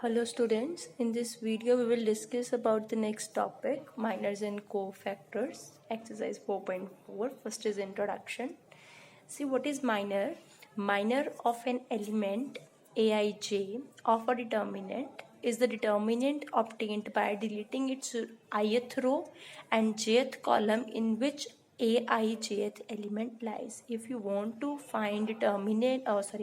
Hello students, in this video we will discuss about the next topic, minors and cofactors, exercise 4.4. First is introduction. See what is minor? Minor of an element Aij of a determinant is the determinant obtained by deleting its ith row and jth column in which aijth element lies. If you want to find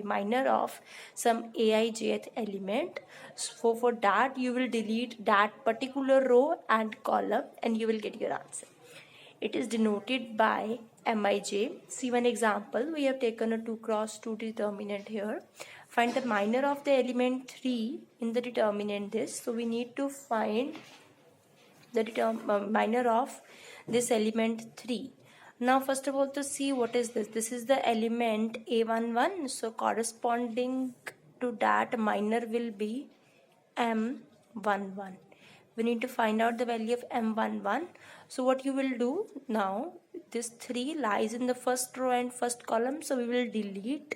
minor of some aijth element, so for that you will delete that particular row and column and you will get your answer. It is denoted by Mij. See one example. We have taken a 2 cross 2 determinant here. Find the minor of the element 3 in the determinant this. So we need to find the minor of this element 3. Now first of all to see what is this. This is the element A11. So corresponding to that minor will be M11. We need to find out the value of M11. So what you will do now, this 3 lies in the first row and first column. So we will delete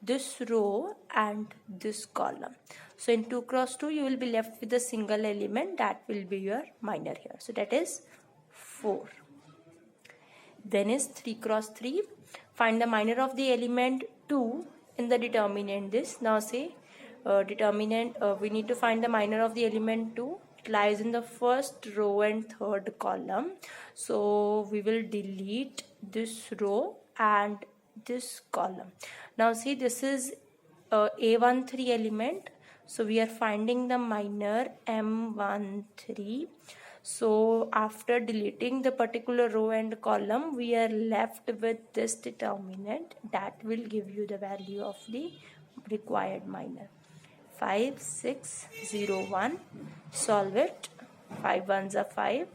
this row and this column. So in 2 cross 2 you will be left with a single element that will be your minor here. So that is 4. Then is 3 cross 3. Find the minor of the element 2 in the determinant this. Now say we need to find the minor of the element 2. It lies in the first row and third column. So we will delete this row and this column. Now see, this is A13 element. So we are finding the minor M13. So after deleting the particular row and column, we are left with this determinant that will give you the value of the required minor. 5, 6, 0, 1. Solve it. 5 ones are 5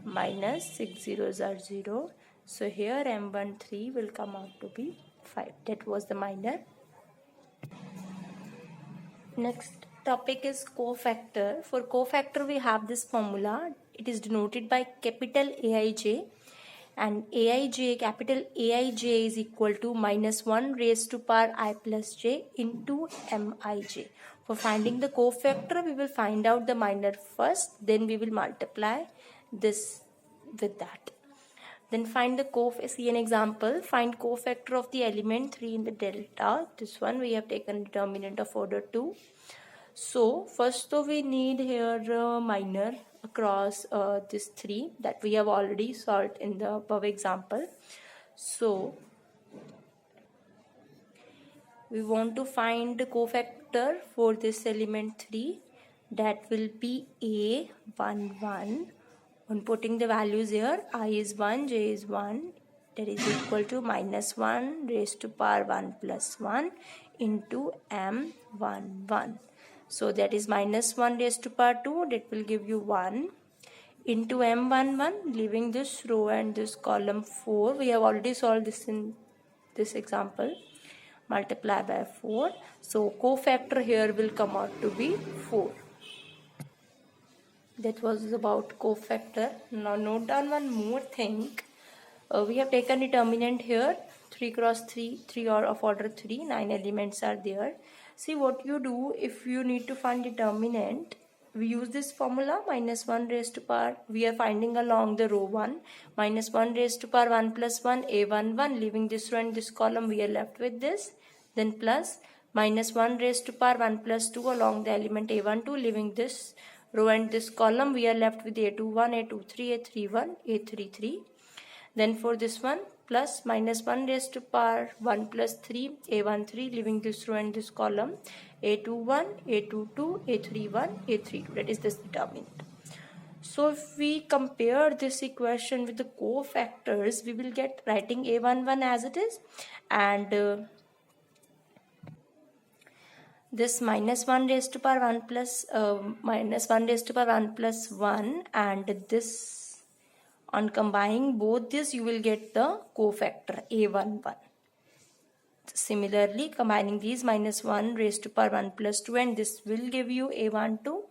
minus 6 zeros are 0. So here M13 will come out to be 5. That was the minor. Next topic is cofactor. For cofactor we have this formula. It is denoted by capital Aij, and Aij, capital Aij is equal to minus 1 raised to power I plus j into Mij. For finding the cofactor, we will find out the minor first, then we will multiply this with that. Then find the see an example. Find cofactor of the element 3 in the delta. This one we have taken determinant of order 2. So first though we need here minor across this 3 that we have already solved in the above example. So we want to find the cofactor for this element 3, that will be A11. On putting the values here, I is 1, j is 1, that is equal to minus 1 raised to power 1 plus 1 into M11. So that is minus 1 raised to power 2, that will give you 1 into M11, leaving this row and this column 4. We have already solved this in this example. Multiply by 4. So cofactor here will come out to be 4. That was about cofactor. Now note down one more thing. We have taken determinant here, 3 cross 3, 3 or of order 3, 9 elements are there. See what you do if you need to find determinant. We use this formula, minus 1 raised to power, we are finding along the row 1, minus 1 raised to power 1 plus 1, A11, leaving this row and this column, we are left with this. Then plus minus 1 raised to power 1 plus 2 along the element A12, leaving this row and this column, we are left with A21, A23, A31, A33. Then for this one, plus minus 1 raised to power 1 plus 3, A13, leaving this row and this column, A21, A22, A31, A32. That is this determinant. So if we compare this equation with the cofactors, we will get writing A11 as it is, and this minus 1 raised to power 1 plus minus 1 raised to power 1 plus 1, and this, on combining both this, you will get the cofactor A11. Similarly, combining these, minus 1 raised to power 1 plus 2, and this will give you A12,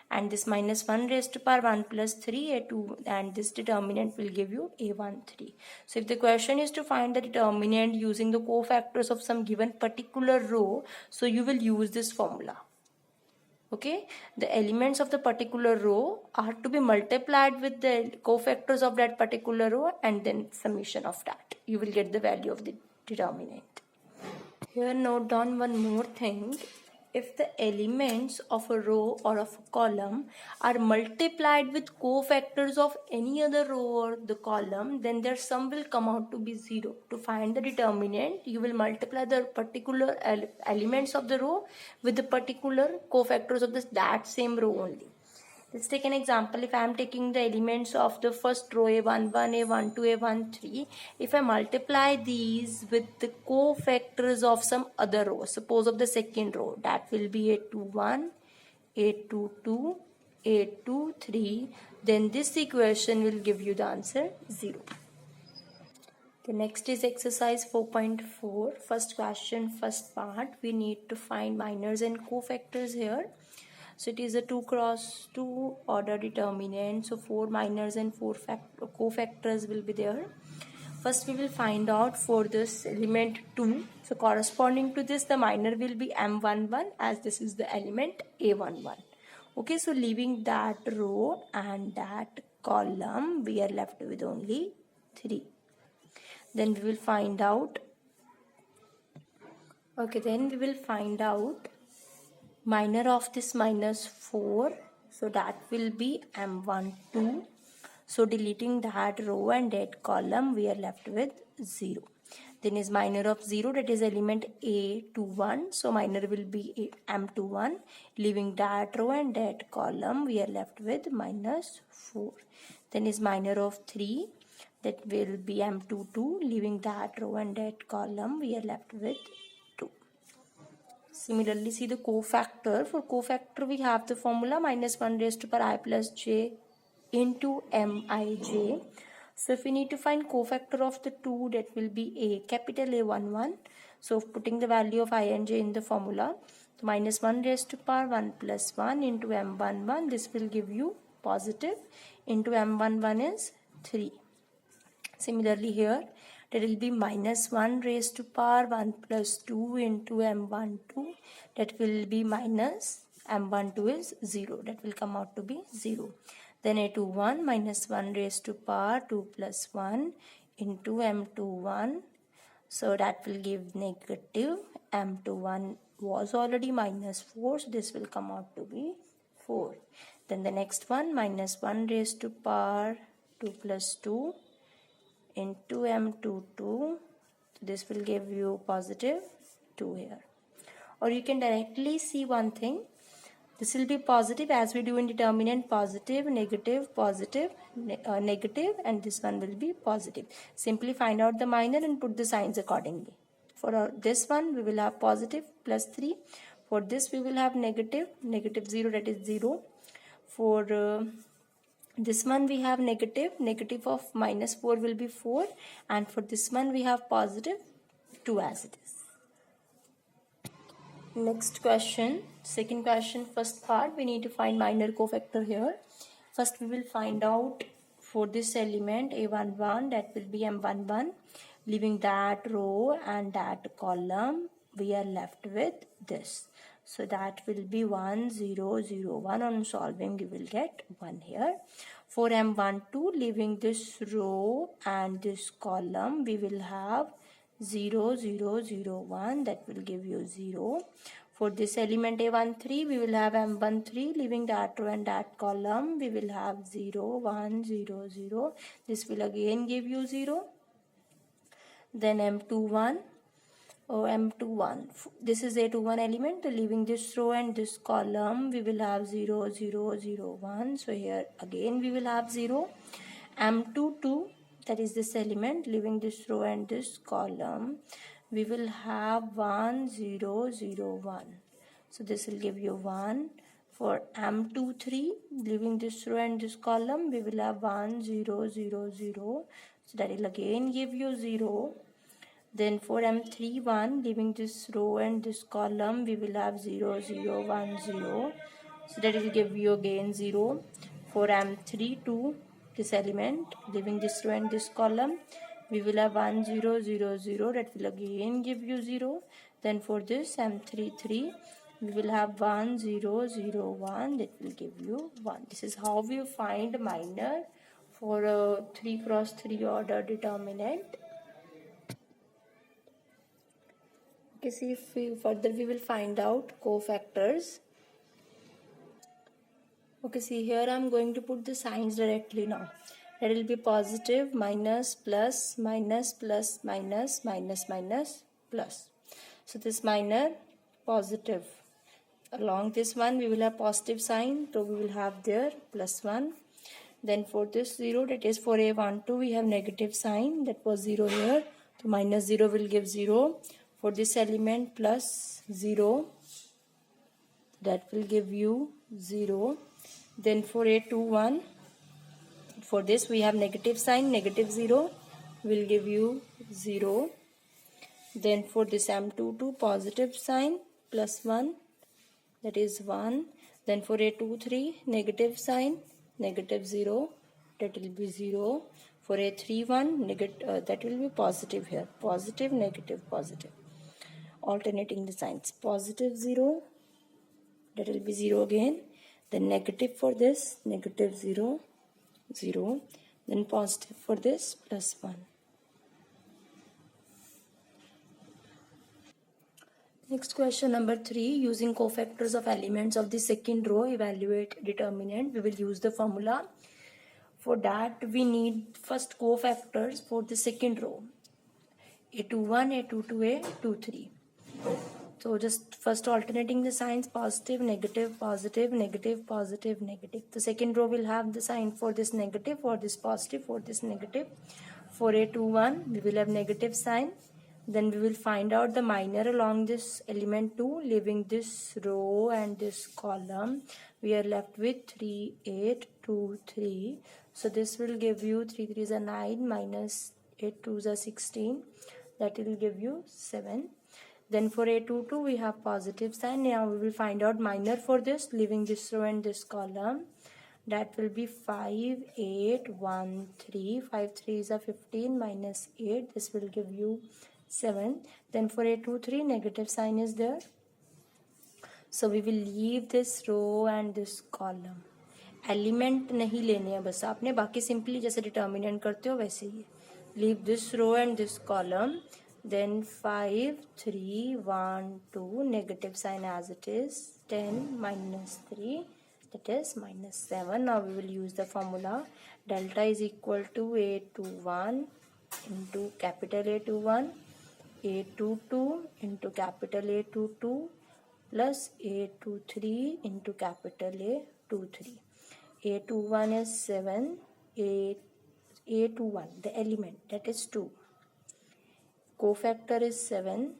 and this minus 1 raised to power 1 plus 3, A2, and this determinant will give you A13. So if the question is to find the determinant using the cofactors of some given particular row, so you will use this formula. Okay, the elements of the particular row are to be multiplied with the cofactors of that particular row and then summation of that. You will get the value of the determinant. Here note down one more thing. If the elements of a row or of a column are multiplied with cofactors of any other row or the column, then their sum will come out to be 0. To find the determinant, you will multiply the particular elements of the row with the particular cofactors of that same row only. Let's take an example. If I am taking the elements of the first row A11, A12, A13, if I multiply these with the cofactors of some other row, suppose of the second row, that will be A21, A22, A23, then this equation will give you the answer 0. The next is exercise 4.4. First question, first part. We need to find minors and cofactors here. So it is a 2 cross 2 order determinant. So 4 minors and 4 cofactors will be there. First we will find out for this element 2. So corresponding to this, the minor will be M11 as this is the element A11. Okay, so leaving that row and that column, we are left with only 3. Then we will find out. Okay, then we will find out minor of this minus 4, so that will be M12. So deleting that row and that column, we are left with 0. Then is minor of 0, that is element A21, so minor will be M21. Leaving that row and that column, we are left with minus 4. Then is minor of 3, that will be M22. Leaving that row and that column, we are left with 2. Similarly, see the cofactor. For cofactor, we have the formula minus 1 raised to power I plus j into mij. So if we need to find cofactor of the 2, that will be a capital A11. So putting the value of I and j in the formula, so minus 1 raised to power 1 plus 1 into M11, this will give you positive, into M11 is 3. Similarly here, that will be minus 1 raised to power 1 plus 2 into M12, that will be minus M12 is 0, that will come out to be 0. Then A21 minus 1 raised to power 2 plus 1 into M21, so that will give negative. M21 was already minus 4, so this will come out to be 4. Then the next one, minus 1 raised to power 2 plus 2 into M22, this will give you positive 2 here. Or you can directly see one thing, this will be positive as we do in determinant, positive, negative, positive, negative, and this one will be positive. Simply find out the minor and put the signs accordingly. For this one we will have positive plus 3, for this we will have negative 0, that is 0. For this one we have negative of minus 4 will be 4, and for this one we have positive 2 as it is. Next question, second question, first part, we need to find minor cofactor here. First we will find out for this element A11, that will be M11. Leaving that row and that column, we are left with this. So that will be 1, 0, 0, 1. On solving, you will get 1 here. For M12, leaving this row and this column, we will have 0, 0, 0, 1. That will give you 0. For this element A13, we will have M13. Leaving that row and that column, we will have 0, 1, 0, 0. This will again give you 0. Then M21. M21, this is A21 element, so leaving this row and this column, we will have 0, 0, 0, 1. So here again we will have 0. M22, that is this element, leaving this row and this column, we will have 1, 0, 0, 1. So this will give you 1. For M23, leaving this row and this column, we will have 1, 0, 0, 0. So that will again give you 0. Then for M31, leaving this row and this column, we will have 0, 0, 1, 0. So that will give you again 0. For M32, this element, leaving this row and this column, we will have 1, 0, 0, 0. That will again give you 0. Then for this M33, we will have 1 0 0 1, that will give you 1. This is how we find minor for a 3 cross 3 order determinant. Okay, see if further we will find out cofactors. Okay, see here I am going to put the signs directly now. That will be positive, minus, plus, minus, plus, minus, minus, minus, plus. So this minor, positive. Along this one we will have positive sign, so we will have there plus 1. Then for this 0, that is for A12, we have negative sign, that was 0 here. So minus 0 will give 0. For this element plus 0, that will give you 0. Then for A21, for this we have negative sign, negative 0 will give you 0. Then for this M22, positive sign, plus 1, that is 1. Then for A23, negative sign, negative 0, that will be 0. For A31, that will be positive here, positive, negative, positive. Alternating the signs, positive 0, that will be 0 again. Then negative for this, negative 0, 0. Then positive for this, plus 1. Next question number 3. Using cofactors of elements of the second row, evaluate determinant. We will use the formula. For that, we need first cofactors for the second row. A21, A22, A23. So just first alternating the signs, positive, negative, positive, negative, positive, negative. The second row will have the sign for this negative, for this positive, for this negative. For A21, we will have negative sign. Then we will find out the minor along this element 2, leaving this row and this column. We are left with 3, 8, 2, 3. So this will give you 3 3s are 9 minus 8 2s are 16. That will give you 7. Then for A22 we have positive sign. Now we will find out minor for this, leaving this row and this column. That will be 5, 8, 1, 3. 5 3s are 15 minus 8. This will give you 7. Then for A23, negative sign is there. So we will leave this row and this column. Element नहीं लेने हैं बस आपने, बाकी simply जैसे determinant करते हो वैसे ही. Leave this row and this column. Then 5, 3, 1, 2, negative sign as it is. 10 minus 3, that is minus 7. Now we will use the formula. Delta is equal to A21 into capital A21, A22 into capital A22 plus A23 into capital A23. A21 is 7, A21, the element, that is 2. Cofactor is 7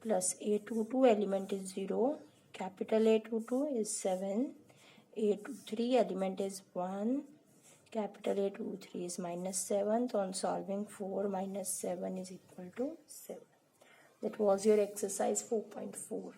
plus A22 element is 0. Capital A22 is 7. A23 element is 1. Capital A23 is minus 7. So on solving, 4 minus 7 is equal to 7. That was your exercise 4.4.